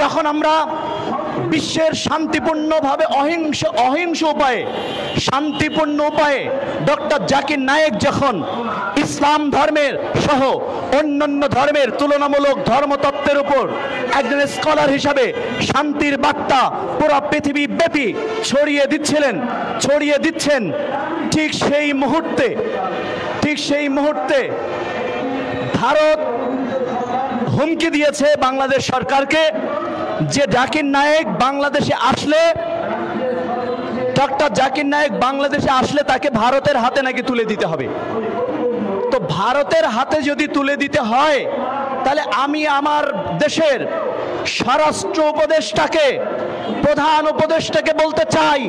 যখন আমরা বিশ্বের শান্তিপূর্ণভাবে অহিংস উপায়ে শান্তিপূর্ণ উপায়ে ডক্টর জাকির নায়েক যখন ইসলাম ধর্মের সহ অন্যান্য ধর্মের তুলনামূলক ধর্মতত্ত্বের উপর একজন স্কলার হিসাবে শান্তির বার্তা পুরো পৃথিবী ব্যাপী ছড়িয়ে দিচ্ছেন, ঠিক সেই মুহূর্তে ভারত হুমকি দিয়েছে বাংলাদেশ সরকারকে যে জাকির নায়েক বাংলাদেশে আসলে, ডক্টর জাকির নায়েক বাংলাদেশে আসলে তাকে ভারতের হাতে নাকি তুলে দিতে হবে। তো ভারতের হাতে যদি তুলে দিতে হয়, তাহলে আমি আমার দেশের স্বরাষ্ট্র উপদেষ্টাকে, প্রধান উপদেষ্টাকে বলতে চাই,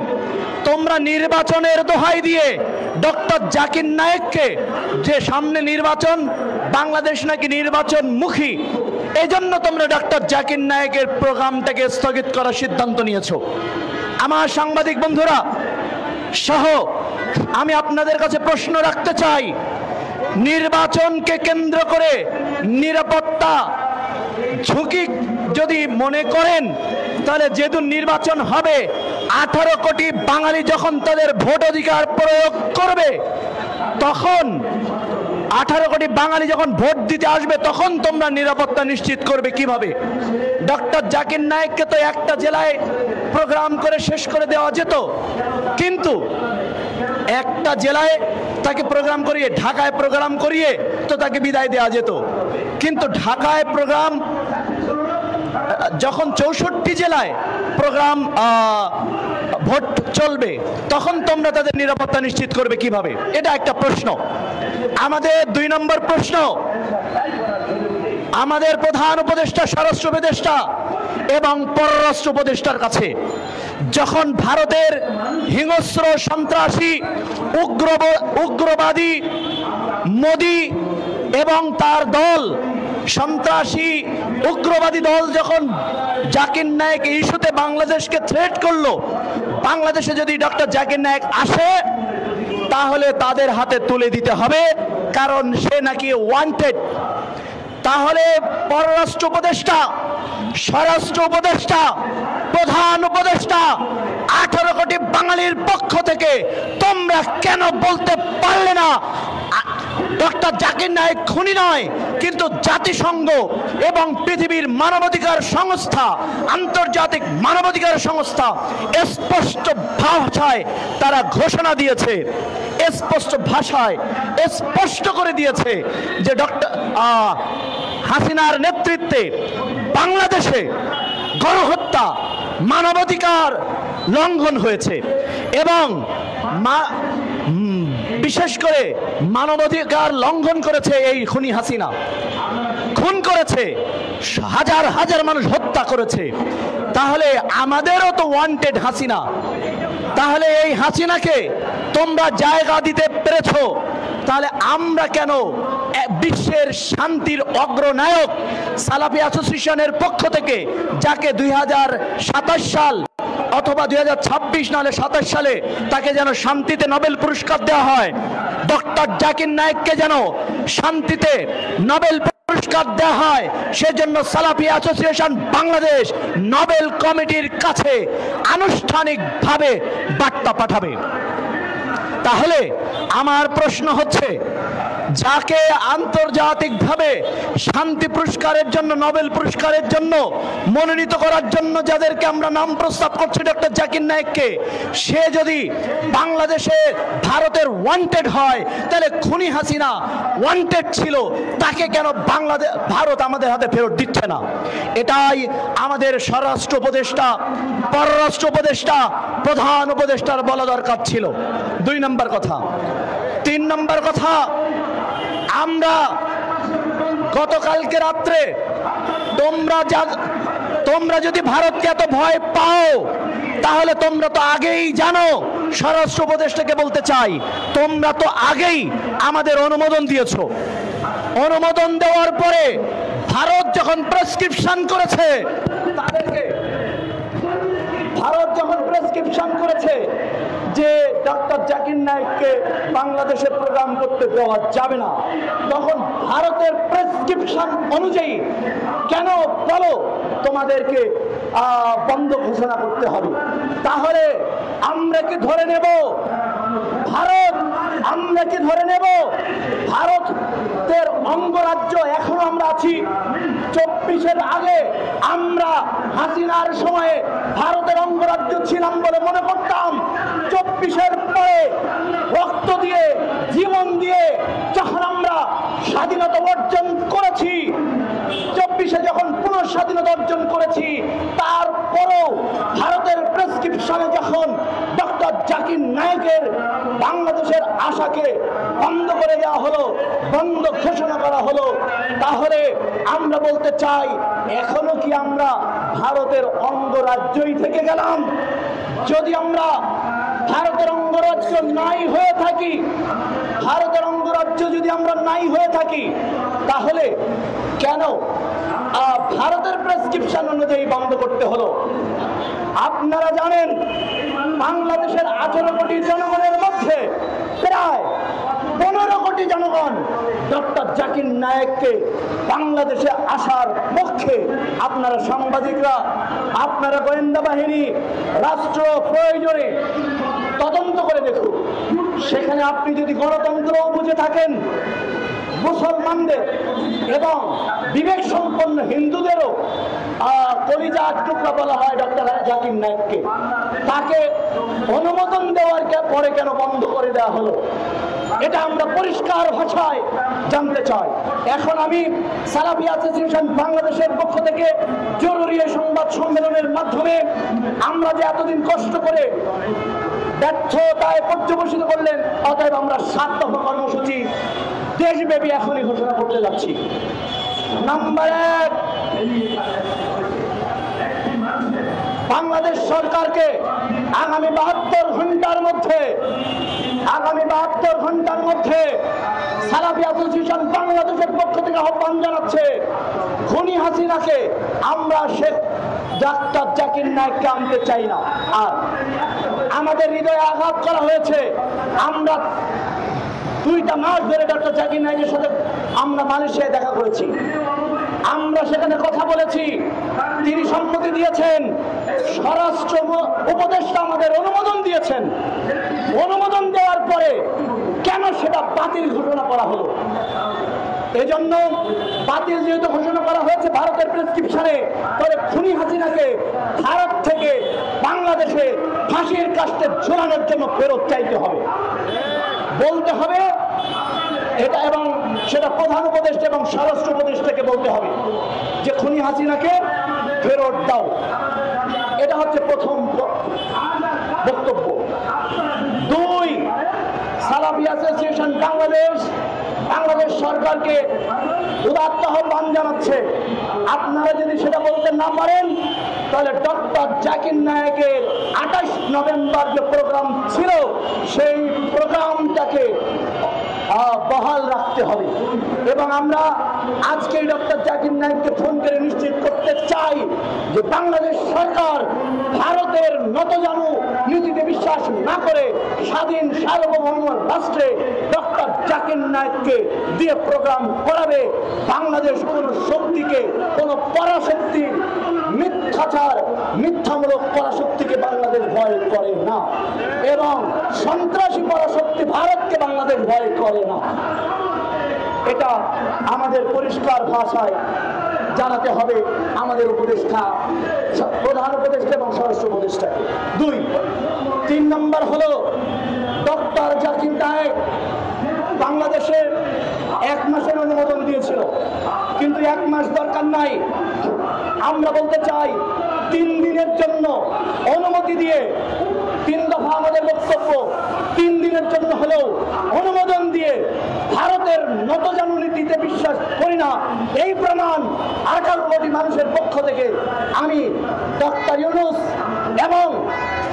তোমরা নির্বাচনের দোহাই দিয়ে ডক্টর জাকির নায়েককে, যে সামনে নির্বাচন, বাংলাদেশ নাকি নির্বাচন মুখী, এজন্য তোমরা ডক্টর জাকির নায়েকের প্রোগ্রামটাকে স্থগিত করার সিদ্ধান্ত নিয়েছো। আমার সাংবাদিক বন্ধুরা সহ আমি আপনাদের কাছে প্রশ্ন রাখতে চাই, নির্বাচনকে কেন্দ্র করে নিরাপত্তা ঝুঁকি যদি মনে করেন, তাহলে যেদিন নির্বাচন হবে 18 কোটি বাঙালি যখন তাদের ভোট অধিকার প্রয়োগ করবে, তখন 18 কোটি বাঙালি যখন ভোট দিতে আসবে, তখন তোমরা নিরাপত্তা নিশ্চিত করবে কিভাবে? ডক্টর জাকির নায়েককে তো একটা জেলায় প্রোগ্রাম করে শেষ করে দেওয়া যেত, কিন্তু একটা জেলায় তাকে প্রোগ্রাম করিয়ে, ঢাকায় প্রোগ্রাম করিয়ে তো তাকে বিদায় দেওয়া যেত। কিন্তু ঢাকায় প্রোগ্রাম যখন 64 জেলায় প্রোগ্রাম ভোট চলবে, তখন তোমরা তাদের নিরাপত্তা নিশ্চিত করবে কিভাবে? এটা একটা প্রশ্ন। আমাদের 2 নম্বর প্রশ্ন, আমাদের প্রধান উপদেষ্টা, স্বরাষ্ট্র উপদেষ্টা এবং পররাষ্ট্র উপদেষ্টার কাছে, যখন ভারতের হিংস্র সন্ত্রাসী উগ্রবাদী মোদি এবং তার দল, সন্ত্রাসী উগ্রবাদী দল যখন জাকির নায়েক ইস্যুতে বাংলাদেশকে থ্রেট করলো, বাংলাদেশে যদি ডক্টর জাকির নায়েক আসে তাহলে তাদের হাতে তুলে দিতে হবে, কারণ সে নাকি ওয়ান্টেড। তাহলে পররাষ্ট্র উপদেষ্টা, স্বরাষ্ট্র উপদেষ্টা, প্রধান উপদেষ্টা, 18 কোটি বাঙালির পক্ষ থেকে তোমরা কেন বলতে পারলে না ডক্টর জাকির নায়েক খুনি নয়, কিন্তু জাতিসংঘ এবং পৃথিবীর মানবাধিকার সংস্থা, আন্তর্জাতিক মানবাধিকার সংস্থা স্পষ্ট ভাষায় তারা ঘোষণা দিয়েছে, স্পষ্ট ভাষায় স্পষ্ট করে দিয়েছে যে ডক্টর হাসিনার নেতৃত্বে বাংলাদেশে গণহত্যা, মানবাধিকার লঙ্ঘন হয়েছে এবং বিশেষ করে মানবাধিকার লঙ্ঘন করেছে এই খুনি হাসিনা, খুন করেছে, হাজার হাজার মানুষ হত্যা করেছে। তাহলে আমাদেরও তো ওয়ান্টেড হাসিনা, তাহলে এই হাসিনাকে তোমরা জায়গা দিতে পেরেছো, তাহলে আমরা কেন বিশ্বের শান্তির অগ্রনায়ক সালাফি অ্যাসোসিয়েশনের পক্ষ থেকে, যাকে 2027 সাল অথবা 2026 নাহলে 27 সালে তাকে যেন শান্তিতে নোবেল পুরস্কার দেওয়া হয়, ডক্টর জাকির নায়েককে যেন শান্তিতে নোবেল পুরস্কার দেওয়া হয়, সেজন্য সালাফি অ্যাসোসিয়েশন বাংলাদেশ নোবেল কমিটির কাছে আনুষ্ঠানিকভাবে বার্তা পাঠাবে। তাহলে আমার প্রশ্ন হচ্ছে, যাকে আন্তর্জাতিকভাবে শান্তি পুরস্কারের জন্য, নোবেল পুরস্কারের জন্য মনোনীত করার জন্য যাদেরকে আমরা নাম প্রস্তাব করছি ডক্টর জাকির নায়েককে, সে যদি বাংলাদেশে ভারতের ওয়ান্টেড হয়, তাহলে খুনি হাসিনা ওয়ান্টেড ছিল, তাকে কেন ভারত আমাদের হাতে ফেরত দিচ্ছে না? এটাই আমাদের স্বরাষ্ট্র উপদেষ্টা, পররাষ্ট্র উপদেষ্টা, প্রধান উপদেষ্টার বলা দরকার ছিল। 2 নম্বর কথা। 3 নম্বর কথা, আমরা গতকালকে রাত্রে, তোমরা যদি ভারতকে এত ভয় পাও, তাহলে তোমরা তো আগেই জানো, স্বরাষ্ট্র উপদেষ্টাকে বলতে চাই, তোমরা তো আগেই আমাদের অনুমোদন দিয়েছো। অনুমোদন দেওয়ার পরে ভারত যখন প্রেসক্রিপশন করেছে, যে ডক্টর জাকির নায়েককে বাংলাদেশে প্রোগ্রাম করতে দেওয়া যাবে না, তখন ভারতের প্রেসক্রিপশন অনুযায়ী কেন বলো তোমাদেরকে বন্ধ ঘোষণা করতে হবে? তাহলে আমরা কি ধরে নেব ভারত, আমরা কি ধরে নেব ভারতের অঙ্গরাজ্য এখনো আমরা আছি? 24-এর আগে আমরা হাসিনার সময়ে ভারতের অঙ্গরাজ্য ছিলাম বলে মনে করতাম। 24-এর পরে রক্ত দিয়ে, জীবন দিয়ে যখন আমরা স্বাধীনতা অর্জন করেছি, 24-এ যখন পুনঃস্বাধীনতা অর্জন করেছি, তারপরও ভারতের প্রেসক্রিপশনে যখন ডক্টর জাকির নায়েকের বাংলাদেশের আশাকে বন্ধ করে দেওয়া হলো, বন্ধ ঘোষণা করা হলো, তাহলে আমরা বলতে চাই এখনো কি আমরা ভারতের অঙ্গরাজ্যই থেকে গেলাম? যদি আমরা ভারতের অঙ্গরাজ্য নাই হয়ে থাকি, ভারতের অঙ্গরাজ্য যদি আমরা নাই হয়ে থাকি, তাহলে কেন ভারতের প্রেসক্রিপশন অনুযায়ী বন্ধ করতে হলো? আপনারা জানেন বাংলাদেশের 18 কোটি জনগণের মধ্যে প্রায় 15 কোটি জনগণ ডক্টর জাকির নায়েককে বাংলাদেশে আসার পক্ষে। আপনারা সাংবাদিকরা, আপনারা গোয়েন্দা বাহিনী, রাষ্ট্র প্রয়োজনে তদন্ত করে দেখুন। সেখানে আপনি যদি গণতন্ত্র বুঝে থাকেন, মুসলমানদের এবং বিবেক সম্পন্ন হিন্দুদেরও কলিজার টুকরা বলা হয় ডক্টর জাকির নায়েককে, তাকে অনুমোদন দেওয়ার পরে কেন বন্ধ করে দেওয়া হলো? এটা আমরা পরিষ্কার ভাষায় জানতে চাই। এখন আমি সালাফি অ্যাসোসিয়েশন বাংলাদেশের পক্ষ থেকে জরুরি সংবাদ সম্মেলনের মাধ্যমে আমরা যে এতদিন কষ্ট করে ব্যর্থতায় পর্যবসিত করলেন, অতএব আমরা 7 দফা কর্মসূচি দেশব্যাপী এখনই ঘোষণা করতে যাচ্ছি। নাম্বার 1, বাংলাদেশ সরকারকে আগামী 72 ঘন্টার মধ্যে সালাফি অ্যাসোসিয়েশন বাংলাদেশের পক্ষ থেকে আহ্বান জানাচ্ছে, খুনি হাসিনাকে আমরা শেখ ডক্টর জাকির নায়েককে আনতে চাই না। আর আমাদের হৃদয়ে আঘাত করা হয়েছে। আমরা 2টা মাস ধরে ডক্টর জাকির নায়েকের সাথে আমরা মালয়েশিয়ায় দেখা করেছি, আমরা সেখানে কথা বলেছি, তিনি সম্মতি দিয়েছেন, স্বরাষ্ট্র উপদেষ্টা আমাদের অনুমোদন দিয়েছেন। অনুমোদন দেওয়ার পরে কেন সেটা বাতিল ঘোষণা করা হলো? এজন্য বাতিল যেহেতু ঘোষণা করা হয়েছে ভারতের প্রেসক্রিপশনে, তাহলে খুনি হাসিনাকে ভারত থেকে বাংলাদেশে ফাঁসির কাস্টে ঝোলানোর জন্য ফেরত চাইতে হবে, বলতে হবে এটা, এবং সেটা প্রধান উপদেষ্টা এবং স্বরাষ্ট্র উপদেষ্টাকে বলতে হবে যে খুনি হাসিনাকে ফেরত দাও। এটা হচ্ছে প্রথম বক্তব্য। 2, সালাফি অ্যাসোসিয়েশন বাংলাদেশ সরকারকে উদাত্ত আহ্বান জানাচ্ছে, আপনারা যদি সেটা বলতে না পারেন, তাহলে ডক্টর জাকির নায়েকের 28 নভেম্বর যে প্রোগ্রাম ছিল, সেই প্রোগ্রামটাকে বহাল রাখতে হবে। এবং আমরা আজকে ডক্টর জাকির নায়েককে ফোন করে নিশ্চিত করতে চাই যে বাংলাদেশ সরকার ভারতের নতজানু নীতিতে বিশ্বাস না করে স্বাধীন সার্বভৌম রাষ্ট্রে ডক্টর জাকির নায়েককে দিয়ে প্রোগ্রাম করাবে। বাংলাদেশ কোন শক্তিকে, কোন পরাশক্তি, মিথ্যামূলক পরাশক্তিকে বাংলাদেশ ভয় করে না, এবং সন্ত্রাসী পরাশক্তি ভারতকে বাংলাদেশ ভয় করে না। এটা আমাদের পরিষ্কার ভাষায় জানাতে হবে আমাদের উপদেষ্টা, প্রধান উপদেষ্টা এবং স্বরাষ্ট্র উপদেষ্টাকে। 2, 3 নম্বর হলো ডক্টর জাকির নায়েক বাংলাদেশের 1 মাসের অনুমোদন দিয়েছিল, কিন্তু 1 মাস দরকার নাই। আমরা বলতে চাই 3 দিনের জন্য অনুমতি দিয়ে, 3 দফা আমাদের বক্তব্য, 3 দিনের জন্য হলেও অনুমোদন দিয়ে ভারতের নতজানু নীতিতে বিশ্বাস করি না, এই প্রমাণ 18 কোটি মানুষের পক্ষ থেকে আমি ডক্টর ইউনূস এবং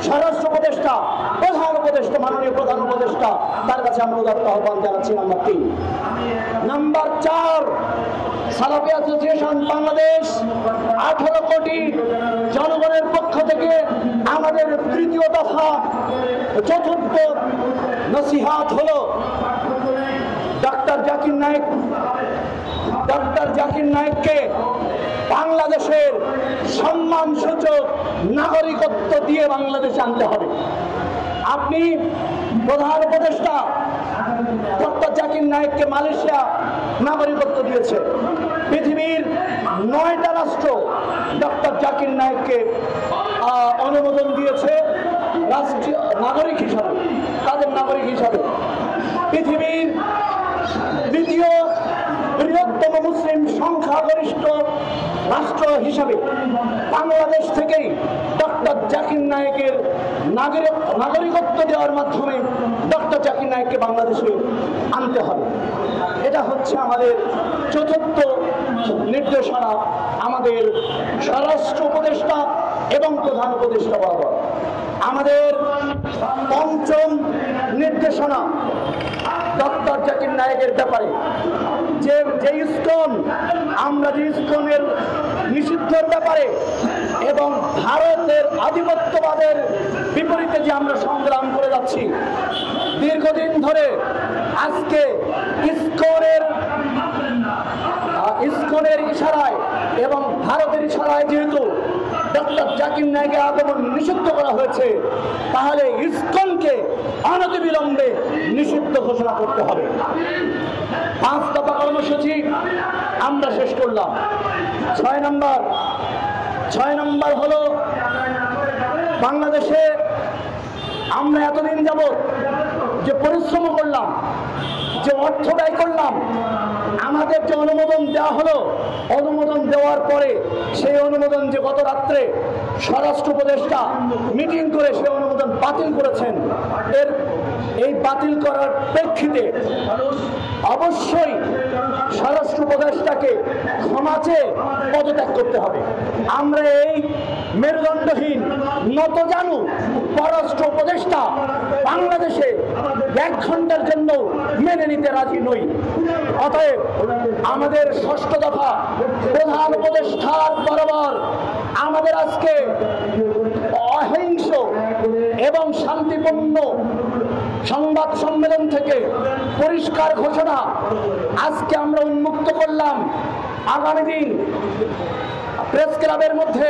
স্বরাষ্ট্র উপদেষ্টা, প্রধান উপদেষ্টা, মাননীয় প্রধান উপদেষ্টা, তার কাছে আমরা উদাত্ত আহ্বান জানাচ্ছি। নাম্বার 3। নাম্বার 4, সালাফি অ্যাসোসিয়েশন বাংলাদেশ 18 কোটি জনগণের পক্ষ থেকে আমাদের আমাদের তৃতীয় দফা চতুর্থ নসিহাত হলো ডক্টর জাকির নায়েককে বাংলাদেশের সম্মানসূচক নাগরিকত্ব দিয়ে বাংলাদেশে আনতে হবে। আপনি প্রধান উপদেষ্টা ডক্টর জাকির নায়েককে মালয়েশিয়া নাগরিকত্ব দিয়েছে। পৃথিবীর 9টা রাষ্ট্র ডক্টর জাকির নায়েককে অনুমোদন দিয়েছে রাষ্ট্রীয় নাগরিক হিসাবে, তাদের নাগরিক হিসাবে। পৃথিবীর দ্বিতীয় বৃহত্তম মুসলিম সংখ্যাগরিষ্ঠ রাষ্ট্র হিসাবে বাংলাদেশ থেকেই ডক্টর জাকির নায়েকের নাগরিকত্ব দেওয়ার মাধ্যমে ডক্টর জাকির নায়েককে বাংলাদেশে আনতে হবে। এটা হচ্ছে আমাদের চতুর্থ নির্দেশনা আমাদের স্বরাষ্ট্র উপদেষ্টা এবং প্রধান উপদেষ্টা বরাবর। আমাদের পঞ্চম নির্দেশনা ডক্টর জাকির নায়েকের ব্যাপারে যে ইসকন, আমরা যে ইসকনের নিষিদ্ধের ব্যাপারে এবং ভারতের আধিপত্যবাদের বিপরীতে যে আমরা সংগ্রাম করে যাচ্ছি দীর্ঘদিন ধরে, আজকে ইসকনের ইশারায় এবং ভারতের ইশারায় যেহেতু ডক্টর জাকির নায়েকের আগমন নিষিদ্ধ করা হয়েছে, তাহলে ইসকনকে অনতিবিলম্বে নিষিদ্ধ ঘোষণা করতে হবে। 5 দফা কর্মসূচি আমরা শেষ করলাম। 6 নম্বর হলো বাংলাদেশে আমরা এতদিন যাবৎ যে পরিশ্রম করলাম, যে অর্থ ব্যয় করলাম, আমাদের যে অনুমোদন দেওয়া হলো, অনুমোদন দেওয়ার পরে সেই অনুমোদন যে গত রাত্রে স্বরাষ্ট্র উপদেষ্টা মিটিং করে সেই অনুমোদন বাতিল করেছেন, এই বাতিল করার প্রেক্ষিতে অবশ্যই স্বরাষ্ট্র উপদেষ্টাকে ক্ষমা চেয়ে পদত্যাগ করতে হবে। আমরা এই মেরুদণ্ডহীন নতজানু পররাষ্ট্র উপদেষ্টা বাংলাদেশে 1 ঘন্টার জন্য মেনে নিতে রাজি নই। অতএব আমাদের 6ষ্ঠ দফা প্রধান উপদেষ্টার বরাবর আমাদের আজকে অহিংস এবং শান্তিপূর্ণ সংবাদ সম্মেলন থেকে পরিষ্কার ঘোষণা আজকে আমরা উন্মুক্ত করলাম। আগামী দিন প্রেস ক্লাবের মধ্যে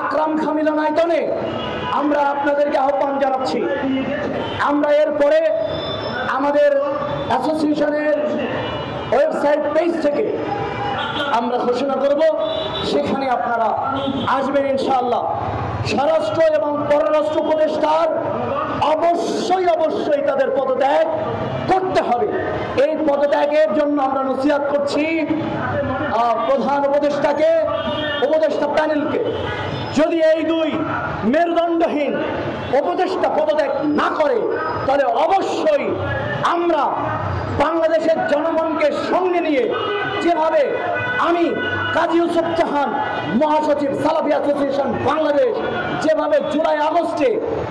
আকরাম খাঁ মিলনায়তনে আমরা আপনাদেরকে আহ্বান জানাচ্ছি। আমরা এরপরে আমাদের অ্যাসোসিয়েশনের ওয়েবসাইট পেজ থেকে আমরা ঘোষণা করব, সেখানে আপনারা আসবেন ইনশাআল্লাহ। স্বরাষ্ট্র এবং পররাষ্ট্র উপদেষ্টার অবশ্যই তাদের পদত্যাগ করতে হবে। এই পদত্যাগের জন্য আমরা নসিহত করছি প্রধান উপদেষ্টাকে, উপদেষ্টা প্যানেলকে। যদি এই 2 মেরুদণ্ডহীন উপদেষ্টা পদত্যাগ না করে, তাহলে অবশ্যই আমরা বাংলাদেশের জনগণকে সঙ্গে নিয়ে, যেভাবে আমি কাজী ইউসুফ জাহান মহাসচিব সালাফি অ্যাসোসিয়েশন বাংলাদেশ যেভাবে জুলাই আগস্টে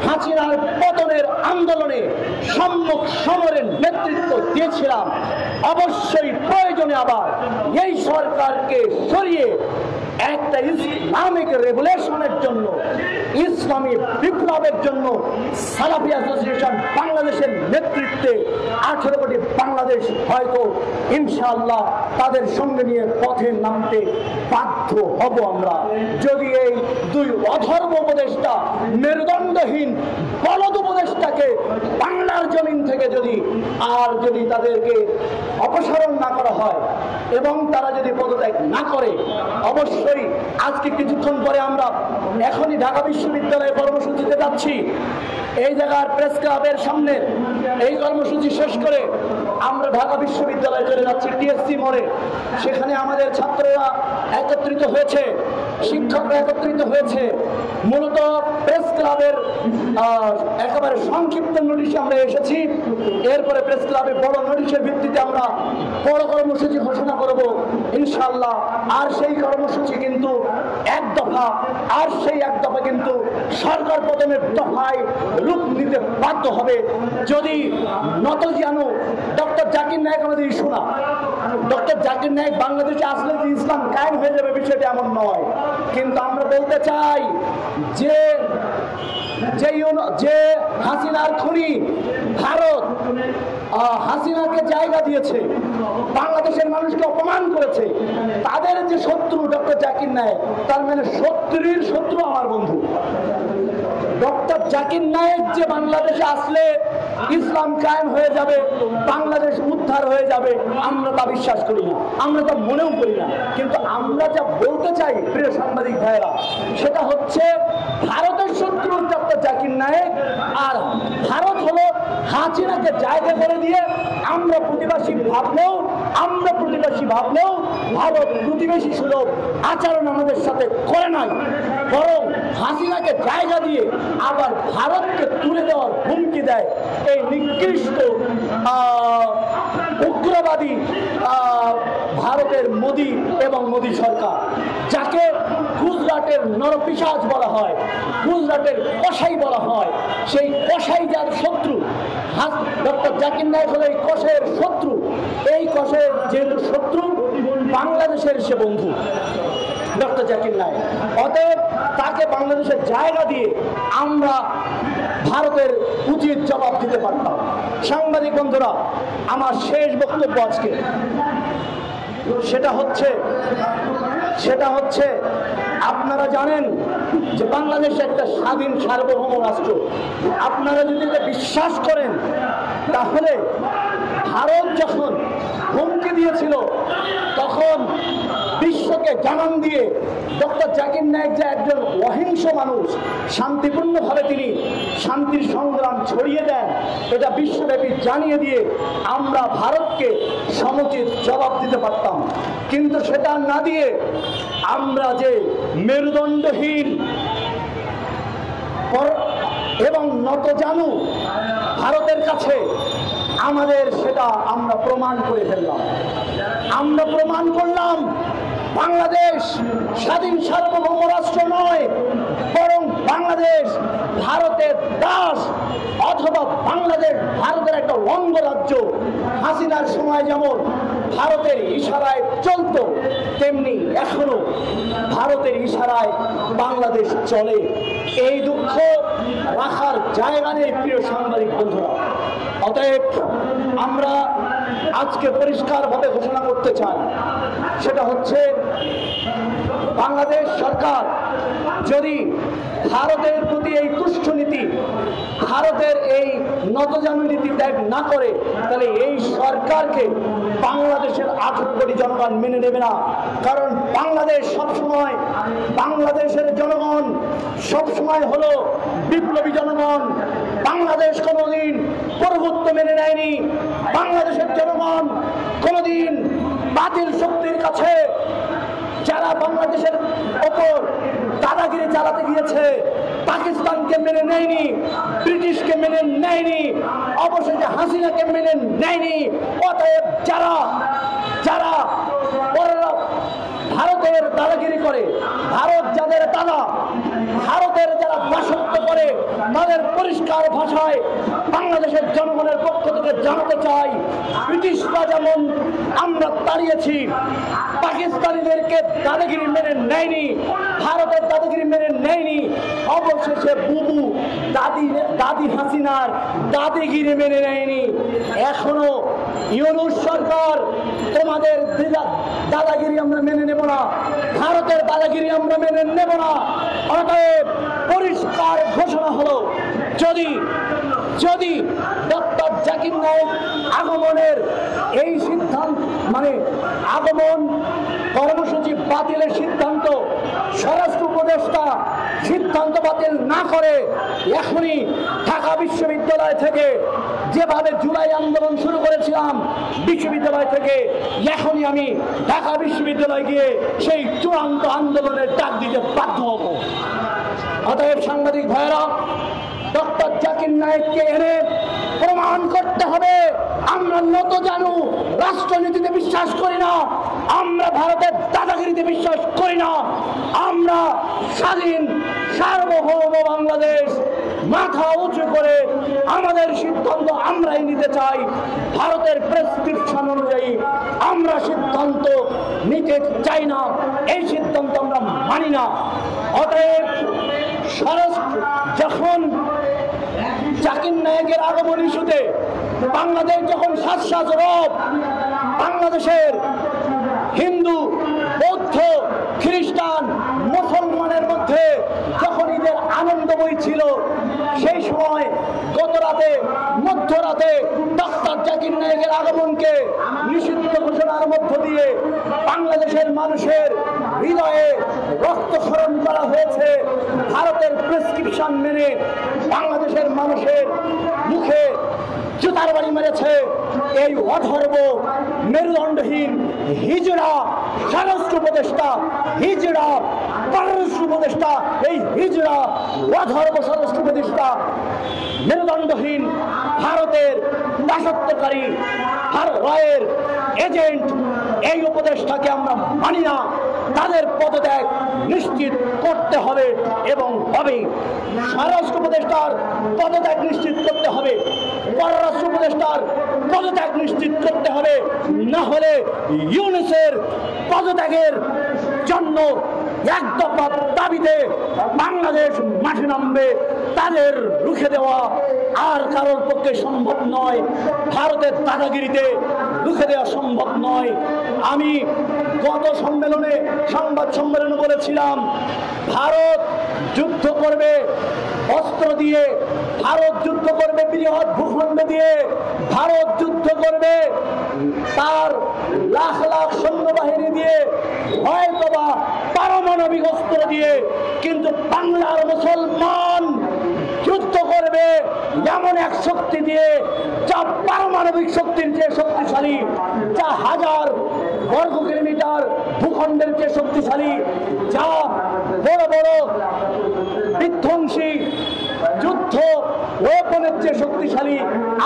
হাসিনার পতনের আন্দোলনে সম্মুখ সমরের নেতৃত্ব দিয়েছিলাম, অবশ্যই প্রয়োজনে আবার এই সরকারকে সরিয়ে একটা ইসলামিক রেভলিউশনের জন্য, ইসলামী বিপ্লবের জন্য সালাফি অ্যাসোসিয়েশন বাংলাদেশের নেতৃত্বে 18 কোটি বাংলাদেশ হয়তো ইনশাআল্লাহ তাদের সঙ্গে নিয়ে পথে নামতে বাধ্য হব আমরা। যদি এই 2 অধর্ম উপদেষ্টা, মেরুদণ্ডহীন বলদ উপদেষ্টাকে বাংলার জমিন থেকে যদি তাদেরকে অপসারণ না করা হয় এবং তারা যদি পদত্যাগ না করে, অবশ্যই আজকে কিছুক্ষণ পরে আমরা এখনই ঢাকা বিশ্ববিদ্যালয়ে কর্মসূচিতে যাচ্ছি। এই জায়গার প্রেস ক্লাবের সামনে এই কর্মসূচি শেষ করে আমরা ঢাকা বিশ্ববিদ্যালয়ে চলে যাচ্ছি টিএসসি মোড়ে। সেখানে আমাদের ছাত্ররা একত্রিত হয়েছে, শিক্ষকরা একত্রিত হয়েছে। মূলত প্রেস ক্লাবের একেবারে সংক্ষিপ্ত নোটিশে আমরা এসেছি। এরপরে প্রেস ক্লাবে বড় নোটিশের ভিত্তিতে আমরা বড় কর্মসূচি ঘোষণা করব ইনশাআল্লাহ। আর সেই কর্মসূচি কিন্তু 1 দফা, আর সেই 1 দফা কিন্তু সরকার পতনের দফায় রূপ নিতে বাধ্য হবে। যদি নতজানু ডক্টর জাকির নায়েক আমাদের ইস্যু না, ডক্টর জাকির নায়েক বাংলাদেশে আসলে যে ইসলাম কায়েম হয়ে যাবে বিষয়টি এমন নয়। কিন্তু আমরা বলতে চাই যে যে হাসিনার খুনি ভারত হাসিনাকে জায়গা দিয়েছে, বাংলাদেশের মানুষকে অপমান করেছে, তাদের যে শত্রু ডক্টর জাকির নায়েক, তার মানে শত্রুর শত্রু আমার বন্ধু। ডক্টর জাকির নায়েক যে বাংলাদেশে আসলে ইসলাম কায়েম হয়ে যাবে, বাংলাদেশ উদ্ধার হয়ে যাবে, আমরা তা বিশ্বাস করি না, আমরা তা মনেও করি না। কিন্তু আমরা যা বলতে চাই প্রিয় সাংবাদিক ভাইয়েরা, সেটা হচ্ছে ভারতের শত্রু ডক্টর জাকির নায়েক, আর ভারত হলো হাসিনাকে জায়গা করে দিয়ে আমরা প্রতিবেশী ভাবলেও ভারত প্রতিবেশী সুলভ আচরণ আমাদের সাথে করে নাই, বরং হাসিনাকে জায়গা দিয়ে আবার ভারতকে তুলে দেওয়ার হুমকি দেয় এই নিকৃষ্ট উগ্রবাদী ভারতের মোদী এবং মোদী সরকার, যাকে গুজরাটের নরপিশাচ বলা হয়, গুজরাটের কসাই বলা হয়। সেই কসাই যার শত্রু, ডক্টর জাকির নায়েক হলো এই কসাইয়ের শত্রু। এই কসাইয়ের যেহেতু শত্রু, বাংলাদেশের সে বন্ধু ডক্টর জাকির নায়েক, অতএব তাকে বাংলাদেশের জায়গা দিয়ে আমরা ভারতের উচিত জবাব দিতে পারতাম। সাংবাদিক বন্ধুরা, আমার শেষ বক্তব্য আজকে সেটা হচ্ছে আপনারা জানেন যে বাংলাদেশ একটা স্বাধীন সার্বভৌম রাষ্ট্র। আপনারা যদি এটা বিশ্বাস করেন, তাহলে ভারত যখন হুমকি দিয়েছিল তখন বিশ্বকে জানান দিয়ে ডক্টর জাকির নায়েক যে একজন অহিংস মানুষ, শান্তিপূর্ণভাবে তিনি শান্তির সংগ্রাম ছড়িয়ে দেন, এটা বিশ্বব্যাপী জানিয়ে দিয়ে আমরা ভারতকে সমুচিত জবাব দিতে পারতাম। কিন্তু সেটা না দিয়ে আমরা যে মেরুদণ্ডহীন এবং নতজানু ভারতের কাছে, আমাদের সেটা আমরা প্রমাণ করে ফেললাম। আমরা প্রমাণ করলাম বাংলাদেশ স্বাধীন সার্বভৌম রাষ্ট্র নয়, বরং বাংলাদেশ ভারতের দাস, অথবা বাংলাদেশ ভারতের একটা অঙ্গরাজ্য। হাসিনার সময় যেমন ভারতের ইশারায় চলত, তেমনি এখনো ভারতের ইশারায় বাংলাদেশ চলে। এই দুঃখ রাখার জায়গা নেই প্রিয় সাংবাদিক বন্ধুরা। অতএব আমরা আজকে পরিষ্কারভাবে ঘোষণা করতে চাই, সেটা হচ্ছে বাংলাদেশ সরকার যদি ভারতের প্রতি এই তুচ্ছ নীতি, ভারতের এই নতজানু নীতি ত্যাগ না করে, তাহলে এই সরকারকে বাংলাদেশের 18 কোটি জনগণ মেনে নেবে না। কারণ বাংলাদেশ সবসময়, বাংলাদেশের জনগণ সবসময় হলো বিপ্লবী জনগণ। বাংলাদেশ কোনোদিন প্রভুত্ব মেনে নেয়নি। বাংলাদেশের জনগণ কোনোদিন বাতিল শক্তির কাছে, যারা বাংলাদেশের ওপর দাদাগিরি চালাতে গিয়েছে, পাকিস্তানকে মেনে নেয়নি, ব্রিটিশকে মেনে নেয়নি, অবশেষে হাসিনাকে মেনে নেয়নি। অতএব যারা ভারতের দাদাগিরি করে, ভারত যাদের দাদা, ভারতের যারা দাসত্ব করে, তাদের পরিষ্কার ভাষায় বাংলাদেশের জনগণের পক্ষ থেকে জানাতে চাই, ব্রিটিশরা যেমন আমরা তাড়িয়েছি, পাকিস্তানিদেরকে দাদাগিরি মেনে নেয়নি, ভারতের দাদাগিরি মেনে নেয়নি, অবশেষে বুবু দাদি হাসিনার দাদিগিরি মেনে নেয়নি। এখনো ইউনূস সরকার, তোমাদের দাদাগিরি আমরা মেনে নেব না, ভারতের দাদাগিরি আমরা মেনে নেব না। অতএব পরিষ্কার ঘোষণা হলো, যদি ডক্টর জাকির নায়েক আগমনের এই সিদ্ধান্ত, মানে আগমন কর্মসূচি বাতিলের সিদ্ধান্ত স্বরাষ্ট্র উপদেষ্টা সিদ্ধান্ত বাতিল না করে, এখনই ঢাকা বিশ্ববিদ্যালয় থেকে যেভাবে জুলাই আন্দোলন শুরু করেছিলাম বিশ্ববিদ্যালয় থেকে, এখনই আমি ঢাকা বিশ্ববিদ্যালয় গিয়ে সেই চূড়ান্ত আন্দোলনের ডাক দিতে বাধ্য হব। অতএব সাংবাদিক ভাইয়েরা, ডক্টর জাকির নায়েককে এনে প্রমাণ করতে হবে আমরা নতজানু রাষ্ট্রনীতিতে বিশ্বাস করি না, আমরা ভারতের দাদাগিরিতে বিশ্বাস করি না। আমরা স্বাধীন সার্বভৌম বাংলাদেশ মাথা উঁচু করে আমাদের সিদ্ধান্ত আমরাই নিতে চাই। ভারতের প্রেসক্রিপশন অনুযায়ী আমরা সিদ্ধান্ত নিতে চাই না, এই সিদ্ধান্ত আমরা মানি না। অতএব যখন জাকির নায়েকের আগমন ইস্যুতে বাংলাদেশ যখন সাত রব বাংলাদেশের হিন্দু, বৌদ্ধ, খ্রিস্টান, মুসলমানের মধ্যে যখন ঈদের আনন্দময় ছিল, সেই সময় গত রাতে মধ্যরাতে ডক্টর জাকির নায়েকের আগমনকে নিষিদ্ধ ঘোষণার মধ্য দিয়ে বাংলাদেশের মানুষের হৃদয়ে রক্তক্ষরণ করা হয়েছে। ভারতের প্রেসক্রিপশন মেনে বাংলাদেশের মানুষের মুখে জুতার বাড়ি মেরেছে এই অধর্ম মেরুদণ্ডহীন হিজড়া স্বরাষ্ট্র উপদেষ্টা, হিজড়া পররাষ্ট্র উপদেষ্টা, এই হিজড়া অধর্ম স্বরাষ্ট্র উপদেষ্টা মেরুদণ্ডহীন ভারতের দাসত্বকারী রয়ের এজেন্ট, এই উপদেষ্টাকে আমরা মানি না। তাদের পদত্যাগ নিশ্চিত করতে হবে এবং হবে। স্বরাষ্ট্র উপদেষ্টার পদত্যাগ নিশ্চিত করতে হবে, পররাষ্ট্র উপদেষ্টার পদত্যাগ নিশ্চিত করতে হবে, না হলে ইউনূসের পদত্যাগের জন্য এক দফা দাবিতে বাংলাদেশ মাঠে নামবে। তাদের রুখে দেওয়া আর কারোর পক্ষে সম্ভব নয়, ভারতের দাদাগিরিতে রুখে দেওয়া সম্ভব নয়। আমি গত সংবাদ সম্মেলনে বলেছিলাম, ভারত যুদ্ধ করবে অস্ত্র দিয়ে, ভারত যুদ্ধ করবে বৃহৎ ভূখণ্ড দিয়ে, ভারত যুদ্ধ করবে তার লাখ লাখ সৈন্যবাহিনী দিয়ে, হয়তোবা পারমাণবিক অস্ত্র দিয়ে, কিন্তু বাংলার মুসলমান যুদ্ধ করবে এমন এক শক্তি দিয়ে যা পারমাণবিক শক্তির চেয়ে শক্তিশালী, যা 1000 বর্গ কিলোমিটার ভূখণ্ডের চেয়ে শক্তিশালী, যা বড় বড় বিধ্বংসী যুদ্ধ ওয়েপনের চেয়ে শক্তিশালী।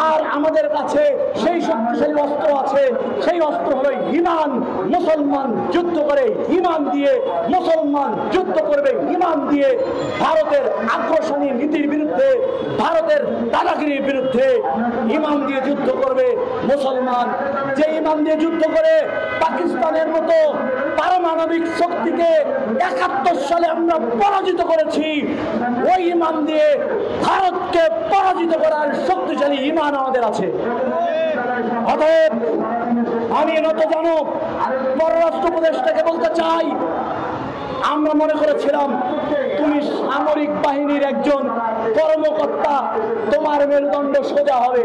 আর আমাদের কাছে সেই শক্তিশালী অস্ত্র আছে, সেই অস্ত্র হলো ঈমান। মুসলমান যুদ্ধ করে ঈমান দিয়ে, মুসলমান যুদ্ধ করবে ঈমান দিয়ে। ভারতের আগ্রাসনী নীতির বিরুদ্ধে, ভারতের দাদাগিরির বিরুদ্ধে ঈমান দিয়ে যুদ্ধ করবে মুসলমান। যে ঈমান দিয়ে যুদ্ধ করে পাকিস্তানের মতো পারমাণবিক শক্তিকে 71 সালে আমরা পরাজিত করেছি, ওই ঈমান দিয়ে ভারতকে পরাজিত করার শক্তিশালী ঈমান আমাদের আছে। অতএব আমি নতজানব পররাষ্ট্র উপদেষ্টাকে বলতে চাই, আমরা মনে করেছিলাম তুমি সামরিক বাহিনীর একজন কর্মকর্তা, তোমার মেরুদণ্ড সোজা হবে,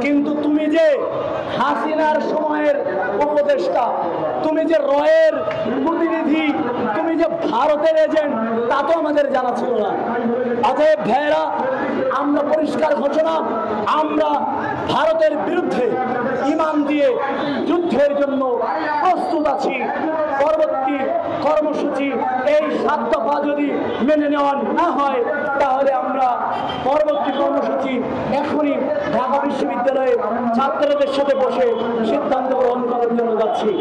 কিন্তু তুমি যে হাসিনার সময়ের উপদেষ্টা, তুমি যে রয়ের প্রতিনিধি, তুমি যে ভারতের এজেন্ট, তা তো আমাদের জানা ছিল না। অতএব ভাইয়েরা, আমরা পরিষ্কার ঘোষণা, আমরা ভারতের বিরুদ্ধে ঈমান দিয়ে যুদ্ধের জন্য প্রস্তুত আছি। পরবর্তী কর্মসূচি এই 7 দফা যদি মেনে নেওয়া না হয়, তাহলে আমরা পরবর্তী কর্মসূচি এখনই ঢাকা বিশ্ববিদ্যালয়ে ছাত্রদের সাথে বসে সিদ্ধান্ত গ্রহণ করার জন্য যাচ্ছি।